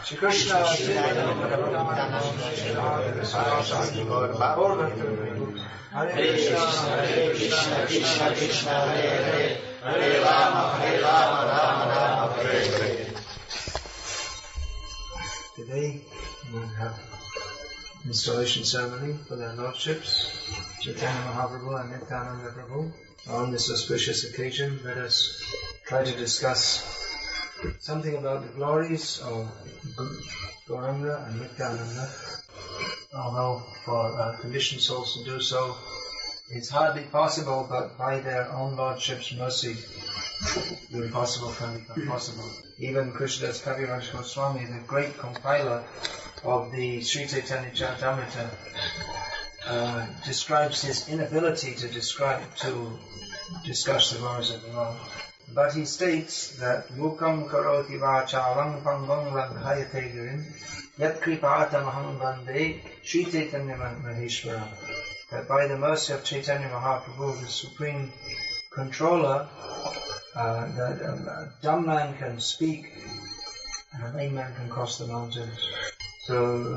Shri Krishna Hare Krishna, Krishna Krishna, Hare Hare, Hare Rama, Rama Rama, Hare Hare. Today we will have installation ceremony for their lordships, Chaitanya Mahaprabhu and Nityananda Prabhu. On this auspicious occasion, let us try to discuss something about the glories of Gaura and Nityananda. Although for conditioned souls to do so is hardly possible, but by their own lordship's mercy, the impossible can become possible. Even Krishnadas Kaviraj Goswami, the great compiler of the Sri Chaitanya Charitamrita, describes his inability to discuss the glories of the Lord. But he states that Mukam karoti vacharam pangam langhayate girim yat kripatam aham bande Sri Chaitanya Maheshwaram. That by the mercy of Chaitanya Mahaprabhu, the supreme controller, that a dumb man can speak and a lame man can cross the mountains. So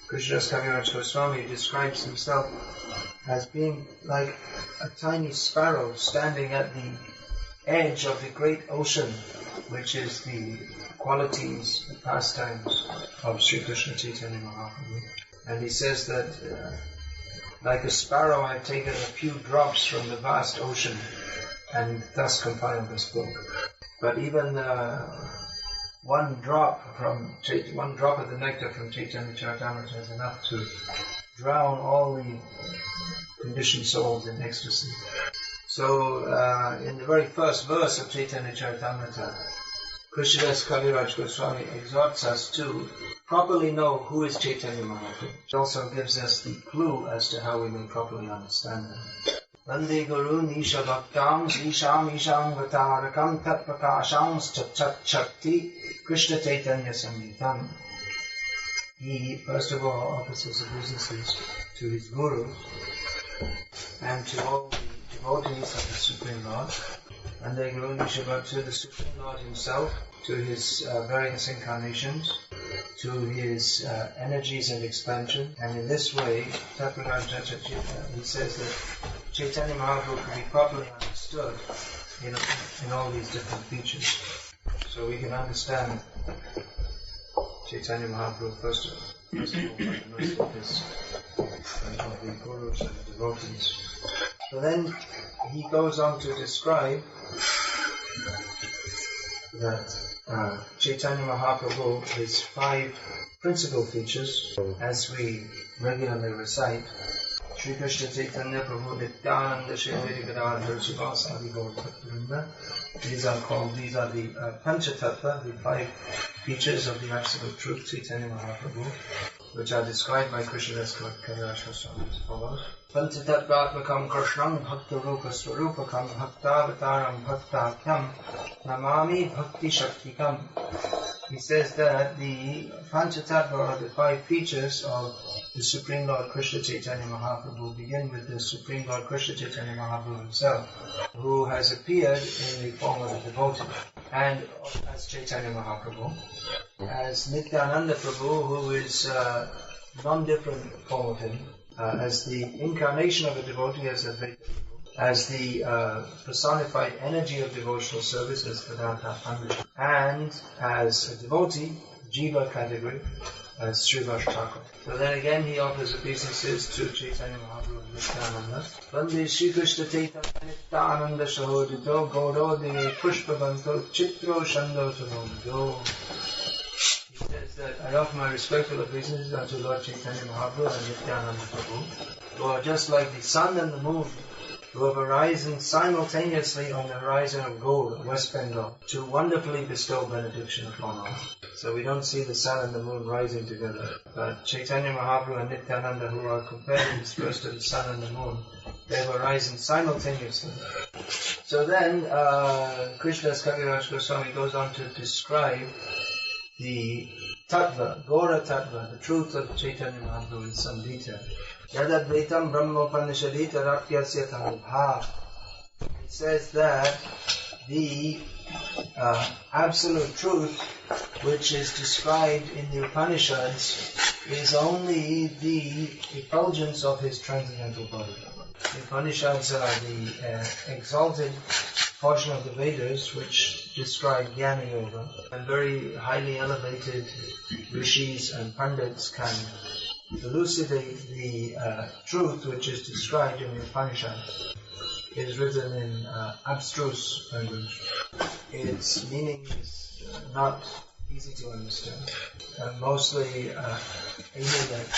Krishnadas Kaviraj Goswami describes himself as being like a tiny sparrow standing at the edge of the great ocean, which is the qualities, the pastimes of Sri Krishna Chaitanya Mahaprabhu. And he says that like a sparrow, I've taken a few drops from the vast ocean and thus compiled this book. But even one drop of the nectar from Chaitanya Charitamrita is enough to drown all the conditioned souls in ecstasy. So, in the very first verse of Chaitanya Charitamrita, Krishnadas Kaviraj Goswami exhorts us to properly know who is Chaitanya Mahaprabhu. It also gives us the clue as to how we may properly understand him. Vande Guru Nisha Bhaktam Isham Vatarakam Tat Prakasham Chat Shakti Krishna Chaitanya Samhitam. He first of all offers his obeisances to his Guru and to all the devotees of the Supreme Lord. Vande Guru Nisha Bhaktam, to the Supreme Lord himself, to his various incarnations, to his energies and expansion. And in this way, he says that Chaitanya Mahaprabhu can be properly understood in all these different features. So we can understand Chaitanya Mahaprabhu first of all by the mercy of the Gurus and the devotees. So then he goes on to describe that Chaitanya Mahaprabhu, his 5 principal features, as we regularly recite. Shri Krishna Chaitanya Prabhu Nityananda Shri Gadadhar Sivasadi Gaura. These are the Panchatattva, the 5 features of the Absolute Truth, Chaitanya Mahaprabhu, which are described by Krishnadas Kaviraj Goswami as follows. Panchatattvatmakam Krishnam Bhakta Rupa Swarupakam Bhaktavataram Bhaktakyam Namami Bhakti Shaktikam. He says that the Panchatattva, or the 5 features of the Supreme Lord Krishna Chaitanya Mahaprabhu, begin with the Supreme Lord Krishna Chaitanya Mahaprabhu himself, who has appeared in the form of a devotee, and as Chaitanya Mahaprabhu, as Nityananda Prabhu, who is non-different form of him, as the incarnation of a devotee, as the personified energy of devotional service, as Vedanta Pandit, and as a devotee, Jiva category, as Srivas Thakur. So then again he offers obeisances to Chaitanya Mahaprabhu and Nityananda. Vande Shri Krishna Chaitanya Nityananda Sahodito Gaurode Pushpavanto Chitro Shando Tamodo. He says that I offer my respectful obeisances unto Lord Chaitanya Mahaprabhu and Nityananda Prabhu, who are just like the sun and the moon, who have arisen simultaneously on the horizon of Gaura, West Bengal, to wonderfully bestow benediction upon all. So we don't see the sun and the moon rising together, but Chaitanya Mahaprabhu and Nityananda, who are compared in this verse to the sun and the moon, they have arisen simultaneously. So then Krishnadas Kaviraj Goswami goes on to describe the Tattva, Gaura Tattva, the truth of Chaitanya Mahaprabhu in some detail. Yadadvaitam Brahmopanishadita Rakyasya Tanibha. It says that the absolute truth which is described in the Upanishads is only the effulgence of his transcendental body. The Upanishads are the exalted portion of the Vedas which describe Jnana Yoga, and very highly elevated rishis and pandits can elucidate the truth which is described in the Upanishads. It is written in abstruse language. Its meaning is not easy to understand, mostly aiming at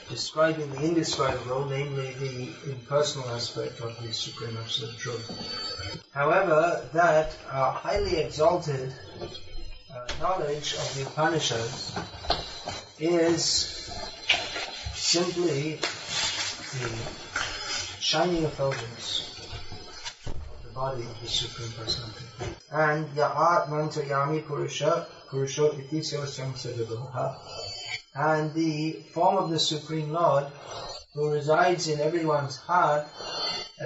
describing the indescribable, namely the impersonal aspect of the Supreme Absolute Truth. However, that highly exalted knowledge of the Upanishads is simply the shining effulgence of the body of the Supreme Personality. And Ya'at Mantayami Purusho Iti Sosyam Sadhavaha. And the form of the Supreme Lord who resides in everyone's heart,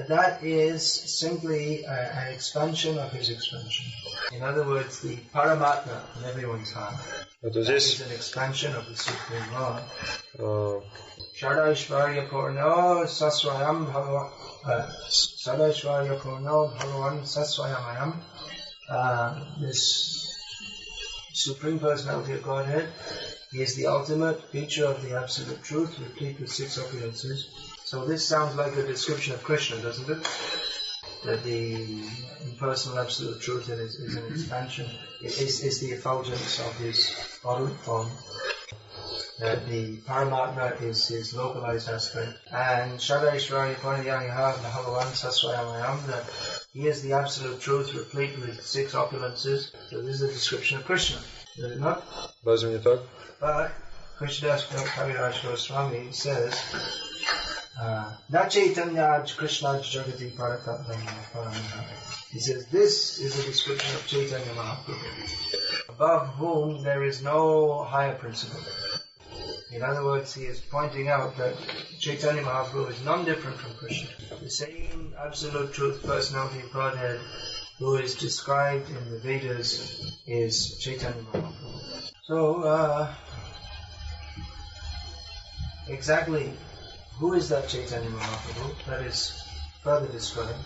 that is simply an expansion of his expansion. In other words, the Paramatma in everyone's heart. That is an expansion of the Supreme Lord. Shadaishvarya Purno Saswayam Sadaishvarya Purno Bhagavan Saswayamayam. This Supreme Personality of Godhead is the ultimate feature of the Absolute Truth, replete with 6 opulences. So this sounds like a description of Krishna, doesn't it? That the impersonal Absolute Truth is an expansion, is the effulgence of his bodily form. That the Paramatma is his localized aspect. And Shadaishvarya Purnayaha Bhagavan Saswayamayam, that he is the Absolute Truth, replete with 6 opulences. So this is a description of Krishna, is it not? But Krishnadas Kaviraj Swami says, Na Chaitanyaj Krishnaj Jagati Paratatmana. He says, this is a description of Chaitanya Mahaprabhu, above whom there is no higher principle. In other words, he is pointing out that Chaitanya Mahaprabhu is non-different from Krishna. The same Absolute Truth Personality of Godhead who is described in the Vedas is Chaitanya Mahaprabhu. So, exactly who is that Chaitanya Mahaprabhu? That is further described.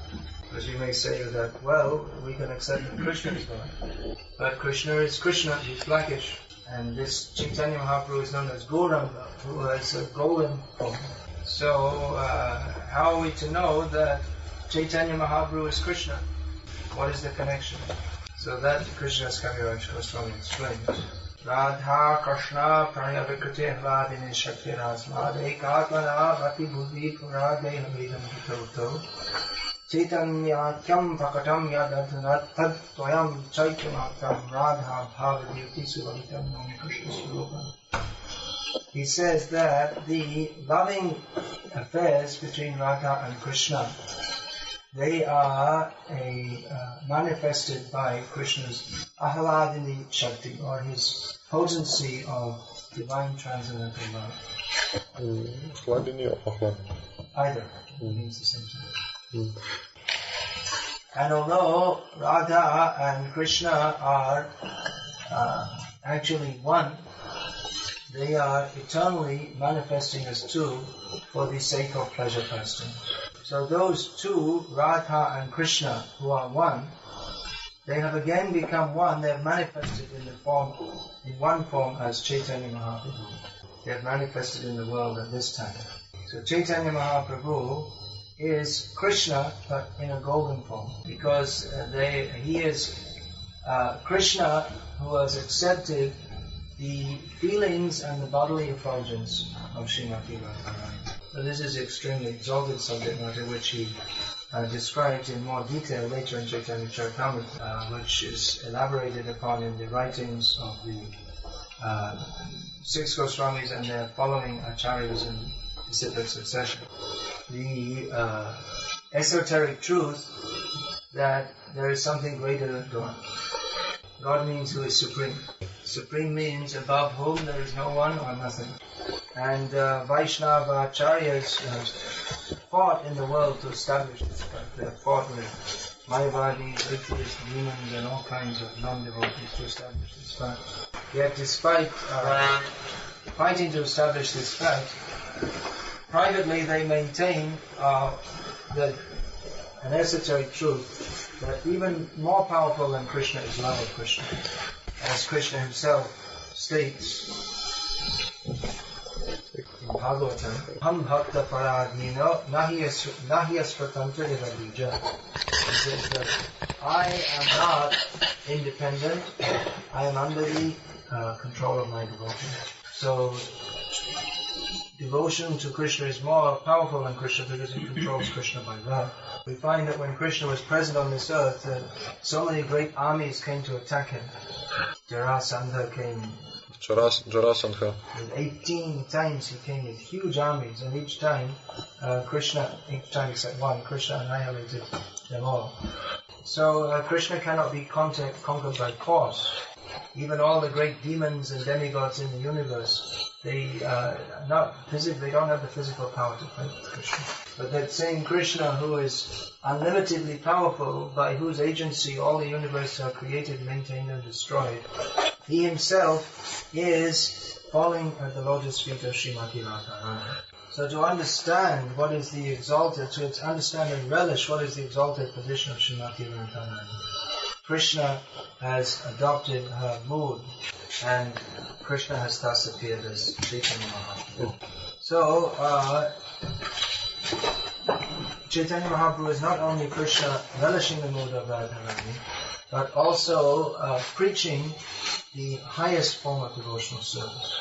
Because you may say that, well, we can accept that Krishna is God. But Krishna is Krishna, he's blackish. And this Chaitanya Mahaprabhu is known as Gauranga, who has a golden form. So, how are we to know that Chaitanya Mahaprabhu is Krishna? What is the connection? So that Krishnadas Kaviraj Goswami explains. Radha Krishna Pranya Vikriti Hladini Shakti Rasmad Ekatmana Bhakti Buddhi Purade Navidam Hitoto Chaitanya Kyam Pakatam Yadadhanat Tad Toyam Chaitamatam Radha Bhavadyuti Suvalitam Nami Krishna Swarupa. He says that the loving affairs between Radha and Krishna, they are manifested by Krishna's Ahladini Shakti, or his potency of divine transcendental love. Ahladini or Ahlad? Either. It means the same thing. And although Radha and Krishna are actually one, they are eternally manifesting as two for the sake of pleasure fasting. So those two, Radha and Krishna, who are one, they have again become one. They have manifested in one form as Chaitanya Mahaprabhu. They have manifested in the world at this time. So Chaitanya Mahaprabhu is Krishna, but in a golden form, because he is Krishna who has accepted the feelings and the bodily effulgence of Srimati Radharani. So this is extremely exalted subject matter, which he describes in more detail later in Chaitanya Charitamrita, which is elaborated upon in the writings of the 6 Goswamis and their following acharyas in disciplic succession. The esoteric truth that there is something greater than God. God means who is supreme. Supreme means above whom there is no one or nothing. And Vaishnava acharyas fought in the world to establish this fact. They have fought with Mayavadis, atheists, demons, and all kinds of non-devotees to establish this fact. Yet despite fighting to establish this fact, privately they maintain that an esoteric truth that even more powerful than Krishna is love of Krishna. As Krishna himself states in Bhagavatam, Ham Bhakta Paradhino Nahyasvatantra Evadija. He says that I am not independent, I am under the control of my devotee. So devotion to Krishna is more powerful than Krishna because it controls Krishna by love. We find that when Krishna was present on this earth, so many great armies came to attack him. Jarasandha came. Jarasandha. 18 times he came with huge armies, and each time except one, Krishna annihilated them all. So Krishna cannot be conquered by force. Even all the great demons and demigods in the universe, they don't have the physical power to fight Krishna. But that same Krishna who is unlimitedly powerful, by whose agency all the universes are created, maintained and destroyed, he himself is falling at the lotus feet of Srimati Radharani. So to understand what is the exalted, to understand and relish what is the exalted position of Srimati Radharani, Krishna has adopted her mood, and Krishna has thus appeared as Chaitanya Mahaprabhu. So, Chaitanya Mahaprabhu is not only Krishna relishing the mood of Radharani, but also preaching the highest form of devotional service.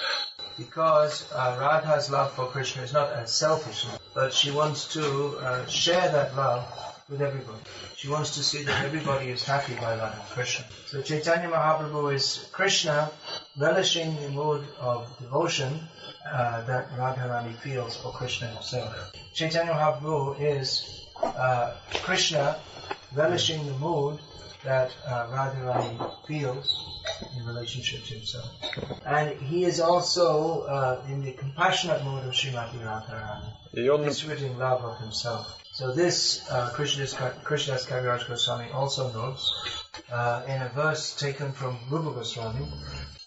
Because Radha's love for Krishna is not as selfish, but she wants to share that love with everybody. She wants to see that everybody is happy by loving Krishna. So Chaitanya Mahaprabhu is Krishna relishing the mood of devotion that Radharani feels for Krishna himself. Chaitanya Mahaprabhu is Krishna relishing the mood that Radharani feels in relationship to himself. And he is also in the compassionate mood of Srimati Radharani, distributing love of himself. So this Krishnadas Kaviraj Goswami also notes in a verse taken from Rupa Goswami,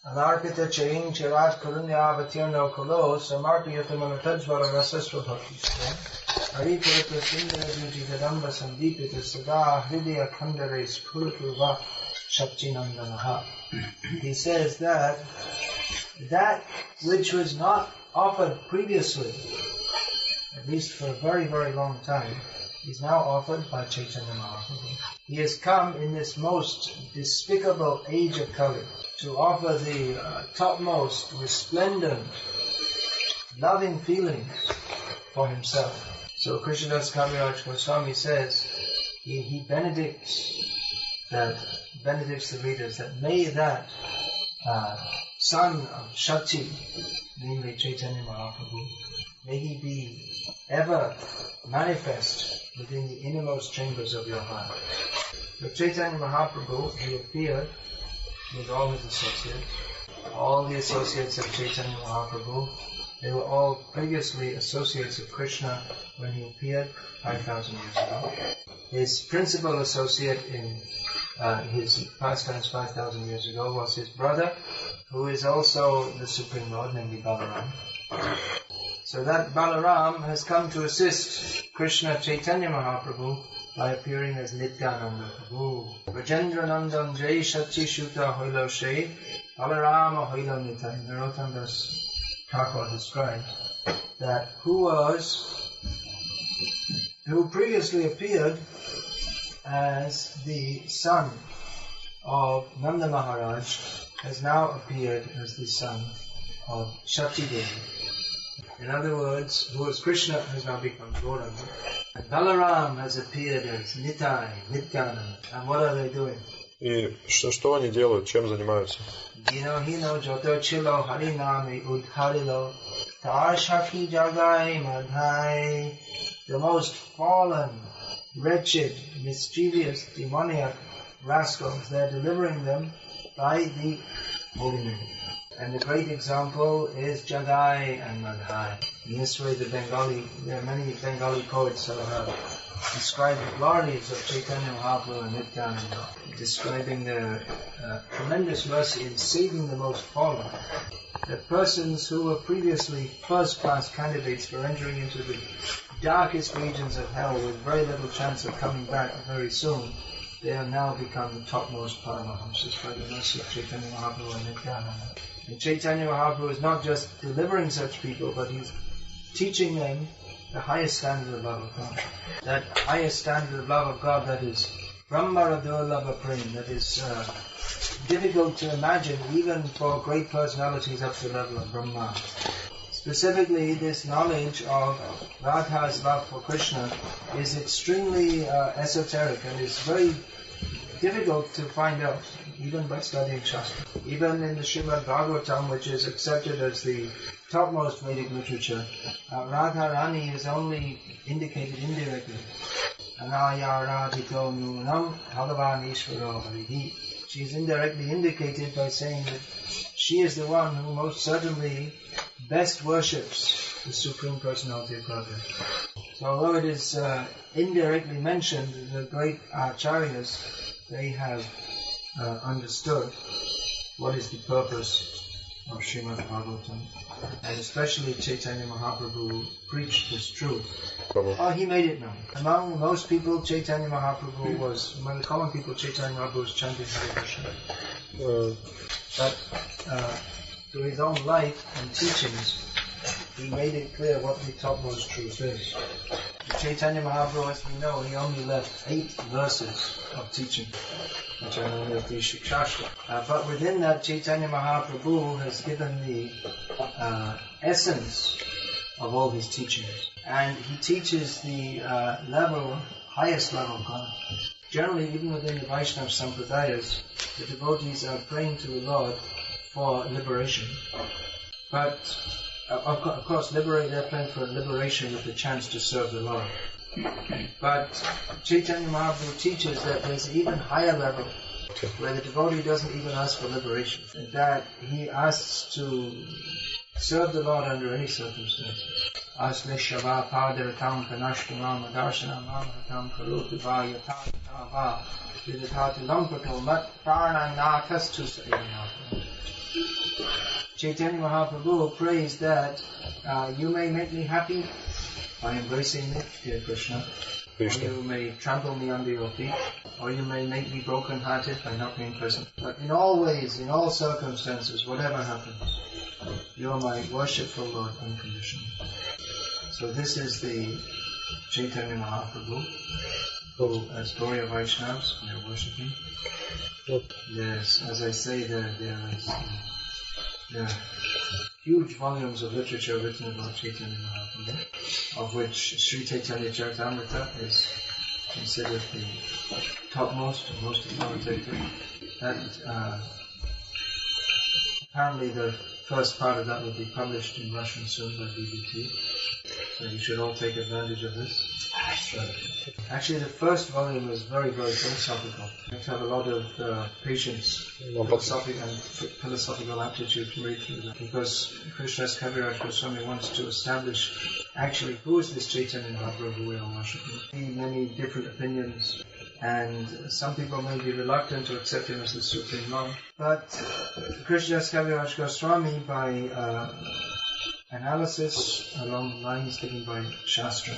Anarpita chain chirat karunya avatirno kolo samarpiyata manatajvara rasasva bhakti Haripurata sindara duti kadamba sandipita sada hridaya khandare spurpurva shaktinandanaha. He says that which was not offered previously, at least for a very, very long time, is now offered by Chaitanya Mahaprabhu. He has come in this most despicable age of Kali to offer the topmost, resplendent, loving feelings for himself. So Krishnadas Kaviraj Goswami says, he benedicts the readers that may that son of Shakti, namely Chaitanya Mahaprabhu, may he be ever manifest within the innermost chambers of your heart. So Chaitanya Mahaprabhu, he appeared with all his associates. All the associates of Chaitanya Mahaprabhu, they were all previously associates of Krishna when he appeared 5,000 years ago. His principal associate in his pastimes 5,000 years ago was his brother, who is also the Supreme Lord, namely Balaram. So that Balaram has come to assist Krishna Chaitanya Mahaprabhu by appearing as Nityananda Prabhu. Rajendra Nandan Jai Shakti Shuta Hoilo Shai Balarama Hoilo Nitai. Narottam Das Thakur describes that who previously appeared as the son of Nanda Maharaj has now appeared as the son of Shakti Devi. In other words, who was Krishna has now become Gaura. And Balaram has appeared as Nitai, Nityananda. And what are they doing? И что они делают, чем занимаются? Dino hino joto chilo harinami udharilo tar shaki jagai madhai. The most fallen, wretched, mischievous, demoniac rascals, they're delivering them by the holy name. And the great example is Jagai and Madhai. In this way, there are many Bengali poets who have describe the glories of Chaitanya Mahaprabhu and Nityananda, describing their tremendous mercy in saving the most fallen. That persons who were previously first-class candidates for entering into the darkest regions of hell with very little chance of coming back very soon, they have now become the topmost Paramahamsas by the mercy of Chaitanya Mahaprabhu and Nityananda. And Chaitanya Mahaprabhu is not just delivering such people, but he's teaching them the highest standard of love of God. That highest standard of love of God that is Brahma Radurlabha Prem, that is difficult to imagine even for great personalities up to the level of Brahma. Specifically, this knowledge of Radha's love for Krishna is extremely esoteric and is very difficult to find out, even by studying Shastra. Even in the Srimad Bhagavatam, which is accepted as the topmost Vedic literature, Radharani is only indicated indirectly. Anaya Radhito Nunam Bhagavan Ishvaro Harihi. She is indirectly indicated by saying that she is the one who most certainly best worships the Supreme Personality of Godhead. So although it is indirectly mentioned, the great acharyas, they have understood what is the purpose of Srimad Bhagavatam, and especially Chaitanya Mahaprabhu preached this truth. Oh, he made it known. Among most people, Chaitanya Mahaprabhu was, among the common people, Chaitanya Mahaprabhu was chanting Hare Krishna. But through his own life and teachings, he made it clear what the topmost truth is. Chaitanya Mahaprabhu, as we know, he only left 8 verses of teaching, which are known as the Shikshashtra. But within that, Chaitanya Mahaprabhu has given the essence of all his teachings. And he teaches the highest level of God. Generally, even within the Vaishnava Sampradayas, the devotees are praying to the Lord for liberation. But of course, they're praying for liberation with the chance to serve the Lord. But Chaitanya Mahaprabhu teaches that there's an even higher level where the devotee doesn't even ask for liberation, and that he asks to serve the Lord under any circumstances. Asleshava padaratam kanashtamam adarshanam amahatam karotu vayatava vidhati lampato mat parnanathas tusayanatham. Chaitanya Mahaprabhu prays that you may make me happy by embracing me, dear Krishna, or you may trample me under your feet, or you may make me broken-hearted by not being present. But in all ways, in all circumstances, whatever happens, you are my worshipful Lord unconditionally. So this is the Chaitanya Mahaprabhu, who, as Gaura Vaishnavas, we are worshipping. Yes, as I say, there are huge volumes of literature written about Chaitanya Mahaprabhu, of which Sri Chaitanya Charitamrita is considered the topmost and most authoritative. That apparently the first part of that will be published in Russian soon by BBT, so you should all take advantage of this. Actually, the first volume is very, very philosophical. You have to have a lot of patience, philosophical aptitude to read through that. Because Krishnadas Kaviraj Goswami wants to establish actually who is this Chaitanya Mahaprabhu who we are worshipping. Many different opinions, and some people may be reluctant to accept him as the Supreme Lord. But Krishnadas Kaviraj Goswami, by analysis along the lines given by Shastra,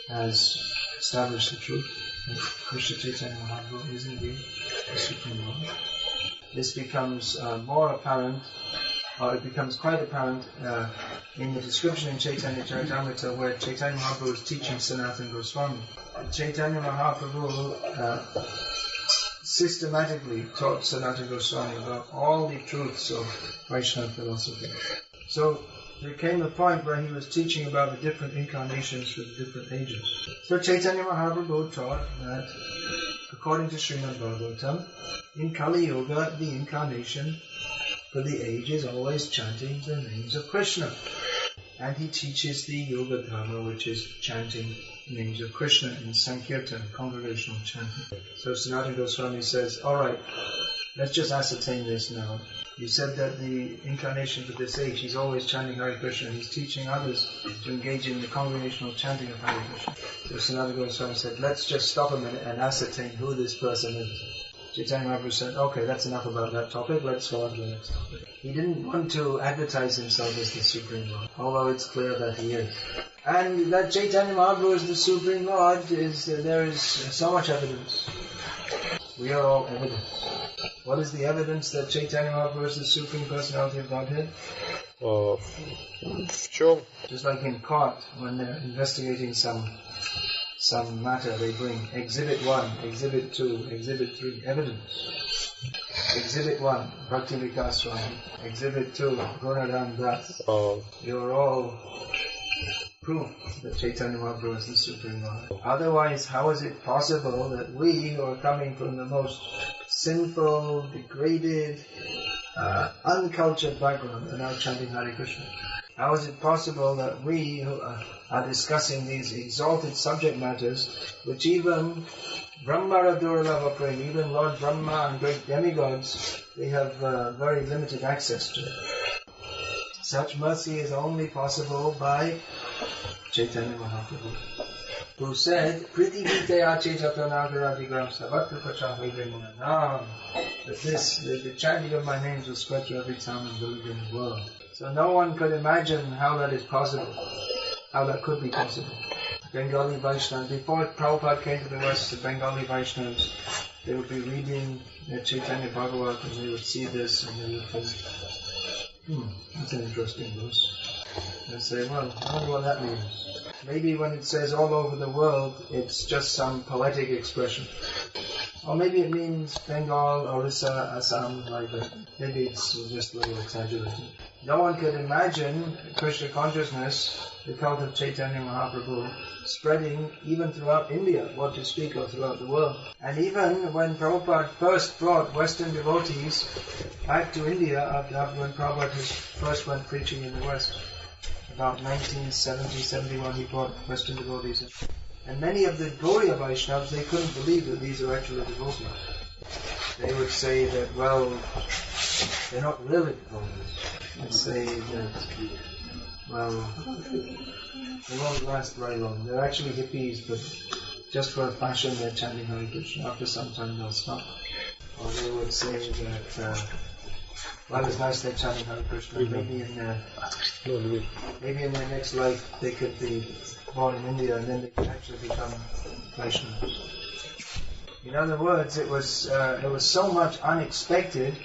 has established the truth that Krishna Chaitanya Mahaprabhu is indeed the Supreme Lord. This becomes more apparent, or it becomes quite apparent in the description in Chaitanya Charitamrita, where Chaitanya Mahaprabhu is teaching Sanatana Goswami. Chaitanya Mahaprabhu systematically taught Sanatana Goswami about all the truths of Vaishnava philosophy. So there came a point where he was teaching about the different incarnations for the different ages. So Chaitanya Mahaprabhu taught that, according to Srimad Bhagavatam, in Kali Yuga, the incarnation for the age is always chanting the names of Krishna. And he teaches the Yoga Dharma, which is chanting the names of Krishna in Sankirtan, congregational chanting. So Sanatana Goswami says, alright, let's just ascertain this now. You said that the incarnations of this age, he's always chanting Hare Krishna. He's teaching others to engage in the congregational chanting of Hare Krishna. So Sanatana Goswami said, let's just stop a minute and ascertain who this person is. Chaitanya Mahaprabhu said, okay, that's enough about that topic, let's go on to the next topic. He didn't want to advertise himself as the Supreme Lord, although it's clear that he is. And that Chaitanya Mahaprabhu is the Supreme Lord, there is so much evidence. We are all evidence. What is the evidence that Chaitanya Mahaprabhu is the Supreme Personality of Godhead? В чем? Just like in court, when they're investigating some matter, they bring Exhibit 1, Exhibit 2, Exhibit 3, evidence. Exhibit 1, Bhakti Vikasa Swami. Exhibit 2, Gaura Das. You're all proof that Chaitanya Mahaprabhu is the Supreme Lord. Otherwise, how is it possible that we, who are coming from the most sinful, degraded, uncultured background, are now chanting Hare Krishna? How is it possible that we, who are discussing these exalted subject matters, which even Brahma Durlava Prem, even Lord Brahma and great demigods, they have very limited access to it. Such mercy is only possible by Chaitanya Mahaprabhu, who said, Priti Viteya Chaitanagaradigram Savatra Pachavidrimunanam, that the chanting of my names will spread to every town and village in the world. So no one could imagine how that is possible, how that could be possible. Bengali Vaishnavas, before Prabhupada came to the West, the Bengali Vaishnavas, they would be reading their Chaitanya Bhagavat and they would see this and they would think, that's an interesting verse. And say, well, I wonder what that means. Maybe when it says all over the world, it's just some poetic expression. Or maybe it means Bengal, Orissa, Assam, like that. Maybe it's just a little exaggerated. No one could imagine Krishna consciousness, the cult of Chaitanya Mahaprabhu, spreading even throughout India, what to speak of throughout the world. And even when Prabhupada first brought Western devotees back to India, after when Prabhupada first went preaching in the West, about 1970-71, he brought Western devotees in. And many of the Gauriya Vaishnavas, they couldn't believe that these are actually devotees. They would say that, well, they're not really devotees. They'd say that, well, they won't last very long. They're actually hippies, but just for a fashion they're chanting Hare Krishna. After some time they'll stop. Or they would say that, well, it's nice they're chanting Hare Krishna. Maybe in their next life they could be born in India and then they could actually become Vaishnavas. In other words, it was so much unexpected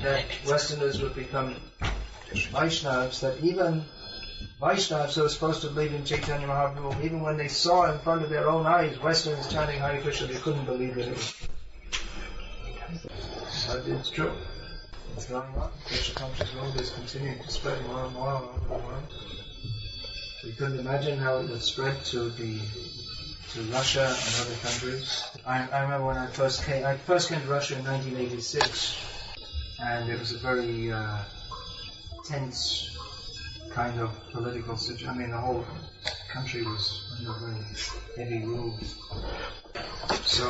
that Westerners would become Vaishnavas that even Vaishnavas who were supposed to believe in Chaitanya Mahaprabhu, even when they saw in front of their own eyes Westerners chanting Hare Krishna, they couldn't believe that it was true. But it's true. It's going on. Krishna conscious world is continuing to spread more and more all over the world. We couldn't imagine how it would spread to Russia and other countries. I remember when I first came to Russia in 1986, and it was a very tense kind of political situation. I mean, the whole country was under very heavy rules. So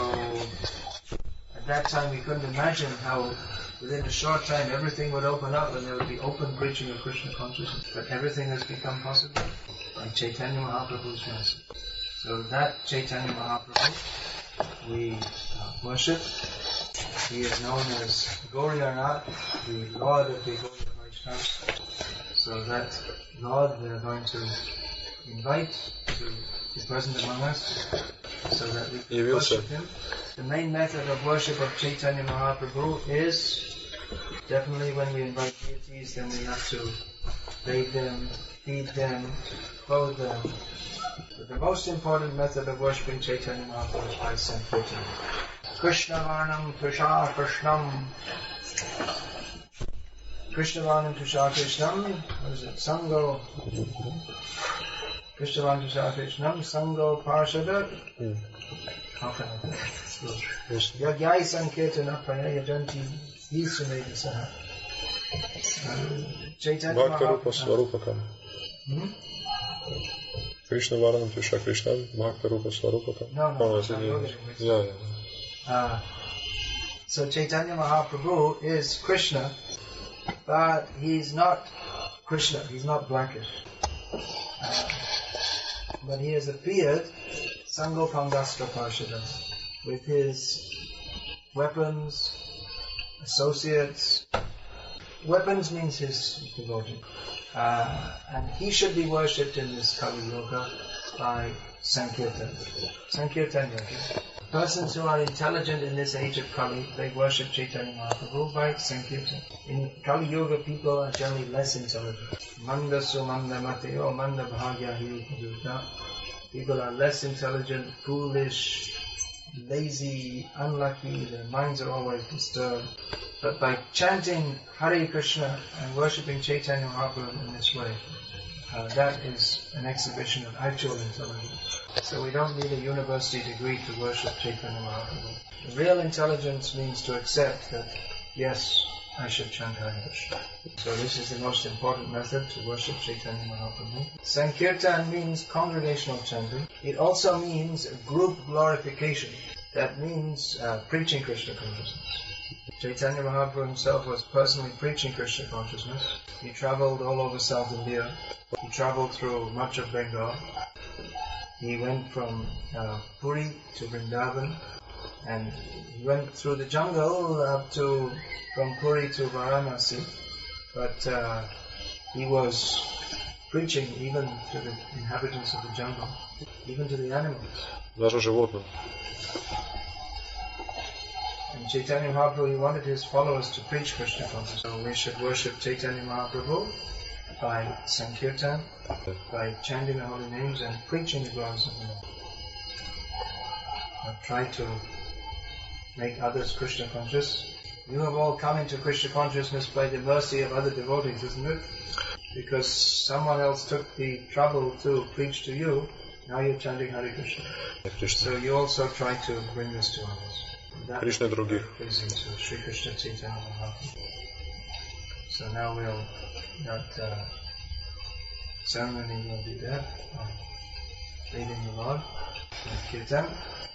at that time we couldn't imagine how within a short time everything would open up and there would be open preaching of Krishna consciousness. But everything has become possible by Chaitanya Mahaprabhu's mercy. So that Chaitanya Mahaprabhu we worship. He is known as Gaura, the Lord of the Gaura Vaishnavas. So that Lord we are going to invite to be present among us so that we can worship Him. The main method of worship of Chaitanya Mahaprabhu is definitely when we invite deities, then we have to bathe them, feed them, clothe them. But the most important method of worshipping Chaitanya Mahaprabhu is by Sankirtan. Krishna Varnam Krishna Krishnam. Krishna Varnam Krishna Krishnam. What is it? Sango. Krishna Varnam Krishna Krishnam. Sango Parshada. How can I do it? Yagyai Sankirtana Pranaya Janti Yisumeda Saha. Chaitanya Mahaprabhu. Krishna Varanam Tusha Krishna, Bhakta Rupa Swarupaka. No. So Chaitanya Mahaprabhu is Krishna, but he's not Krishna, he's not blanket. But he has appeared Sangopangastra Parshadas with his weapons, associates. Weapons means his devotee. And he should be worshipped in this Kali Yoga by Sankirtan. Sankirtan Yoga. Persons who are intelligent in this age of Kali, they worship Chaitanya Mahaprabhu by Sankirtan. In Kali Yoga, people are generally less intelligent. Manda sumanda mateo, manda bhagya hi. People are less intelligent, foolish, lazy, unlucky, their minds are always disturbed. But by chanting Hare Krishna and worshipping Chaitanya Mahaprabhu in this way, that is an exhibition of actual intelligence. So we don't need a university degree to worship Chaitanya Mahaprabhu. Real intelligence means to accept that, yes, I should chant Hare Krishna. So this is the most important method to worship Chaitanya Mahaprabhu. Sankirtan means congregational chanting. It also means group glorification. That means preaching Krishna consciousness. Chaitanya Mahaprabhu himself was personally preaching Krishna consciousness. He travelled all over South India. He travelled through much of Bengal. He went from Puri to Vrindavan, and he went through the jungle up to from Puri to Varanasi. But he was preaching even to the inhabitants of the jungle, even to the animals. Даже животным. And Chaitanya Mahaprabhu, he wanted his followers to preach Krishna consciousness. So we should worship Chaitanya Mahaprabhu by Sankirtan, by chanting the holy names and preaching the glories of the Lord. Try to make others Krishna conscious. You have all come into Krishna consciousness by the mercy of other devotees, isn't it? Because someone else took the trouble to preach to you, now you're chanting Hare Krishna. So you also try to bring this to others. Krishna других. Pleasing to Sri Krishna Chaitanya Mahaprabhu. So now that ceremony will be there, leading the Lord, Kirtan.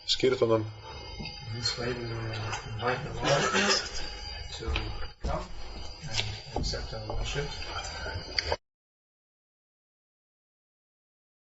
С Киртаном. In this way we will invite the Lord to come and accept our worship.